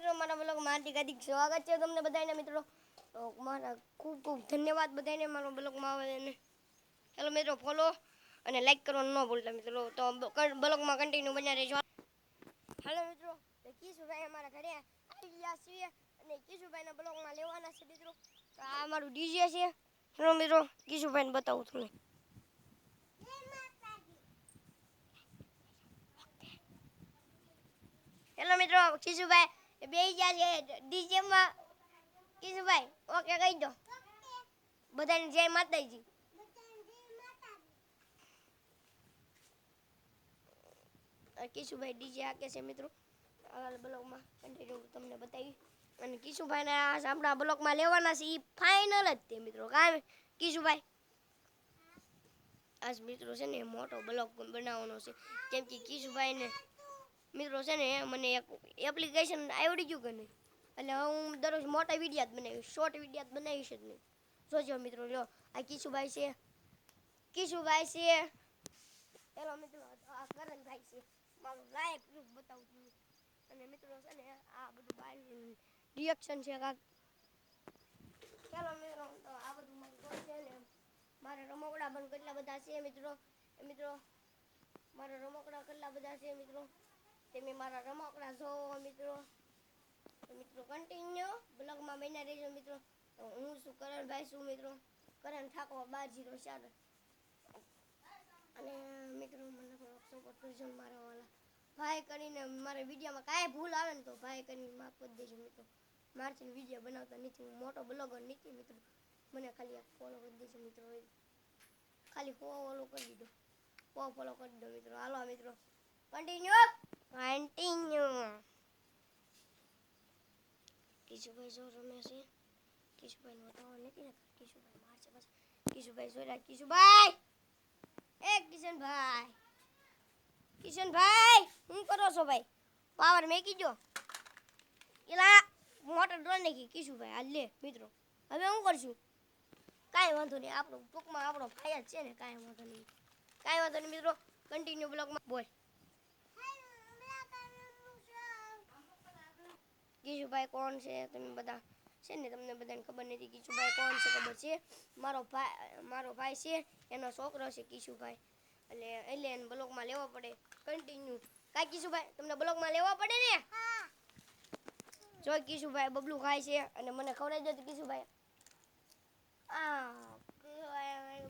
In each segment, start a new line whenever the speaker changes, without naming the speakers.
મિત્રો મારા બ્લોગમાં હાર્દિક હાર્દિક સ્વાગત છે તમને બધાને મિત્રો. તો મારા ખૂબ ખૂબ ધન્યવાદ બધાને મારા બ્લોગમાં આવે ને. ચાલો મિત્રો ફોલો અને લાઈક કરવાનું ન ભૂલતા મિત્રો. તો બ્લોગમાં કન્ટિન્યુ બન્યા રહેજો. હાલો મિત્રો, કિશુભાઈ અમારા ઘરે આવી ગયા છીએ અને કિશુભાઈના બ્લોગમાં લેવાના છે મિત્રો. તો આ અમારું ડીજે છે. ચાલો મિત્રો કિશુભાઈને બતાવું તમને. હેલો મિત્રો, કિશુભાઈ બેહી ગયા છે ડીજેમાં. કિશુભાઈ ઓકે કહી દો. બધાને જય માતાજી. કિશુભાઈ ડીજે હાકે છે મિત્રો. આગળ બ્લોગમાં કન્ટિન્યુ તમને બતાવી. અને કિશુભાઈને આપણા બ્લોગમાં લેવાના છે એ ફાઇનલ જ તે મિત્રો. કાંઈ કિશુભાઈ આજ મિત્રો છે ને મોટો બ્લોગ બનાવવાનો છે. કેમ કે કિશુભાઈને મિત્રો છે ને મને એક એપ્લિકેશન આવડી ગયું કે નહીં, એટલે હું દરરોજ મોટા વિડીયો જ બનાવીશ, શોર્ટ વિડીયો જ બનાવીશ જ નહીં. જોજો મિત્રો, જો આ કિશુભાઈ છે, કિશુભાઈ છે. હેલો મિત્રો, આ કરણભાઈ છે. મારું લાઈવ પ્રૂફ બતાવું છું. અને મિત્રો છે ને આ બધું બહારનું રિએક્શન છે કાંક. ચાલો મિત્રો, તો આ બધું મારું ઘર છે ને મારે રમકડા પણ કેટલા બધા છે મિત્રો. મિત્રો મારા રમકડા કેટલા બધા છે મિત્રો. તમે મારા રમકડા જોવો મિત્રો. તો મિત્રો કન્ટિન્યુ બ્લોગમાં બન્યા રહેજો મિત્રો. તો હું છું કરણભાઈ છું મિત્રો. કરણ ઠાકોર 1204. અને મિત્રો મને સપોર્ટ કરજો મારા વાલા ભાઈ કરીને. મારા વિડીયોમાં કાંઈ ભૂલ આવે ને તો ભાઈ કરીને માફ કરી દેજો મિત્રો. મારથી વિડીયો બનાવતા નથી, હું મોટો બ્લોગર નથી મિત્રો. મને ખાલી આ ફોલો કરી દેજો મિત્રો. ખાલી ફોલો કરી દીધો, ફોલો કરી દો મિત્રો. હાલો મિત્રો કન્ટિન્યુ. કિશુભાઈ જો રમે છે. કિશુભાઈ નો ટાવર નથી ને, કિશુભાઈ મારશે બસ. કિશુભાઈ જોઈ, કિશુભાઈ એ કિશનભાઈ, કિશનભાઈ શું કરો છો ભાઈ? પાવર મેકી દો. એલા મોટર ડ્રોન નાખી કિશુભાઈ. હાલ લે મિત્રો, હવે શું કરશું? કાંઈ વાંધો નહીં, આપણો ટૂંકમાં આપણો ભાઈ જ છે ને. કાંઈ વાંધો નહીં, કાંઈ વાંધો નહીં મિત્રો. કન્ટિન્યુ બ્લોગમાં બોલ. કિશુભાઈ કોણ છે તમે બધા છે ને, તમને બધાને ખબર નથી કિશુભાઈ કોણ છે. ખબર છે? મારો ભાઈ છે, એનો છોકરો છે કિશુભાઈ. એટલે એને બ્લોગમાં લેવો પડે કન્ટિન્યુ. કાંઈ કિશુભાઈ તમને બ્લોગમાં લેવા પડે ને. જો કિશુભાઈ બબલું ખાય છે અને મને ખવડાવી દો કિશુભાઈ.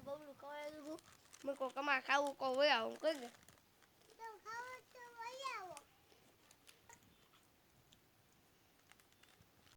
બબલું ખવડાવી દીધું. મેં કહું કમા ખાવું કહું હોય આવું કઈ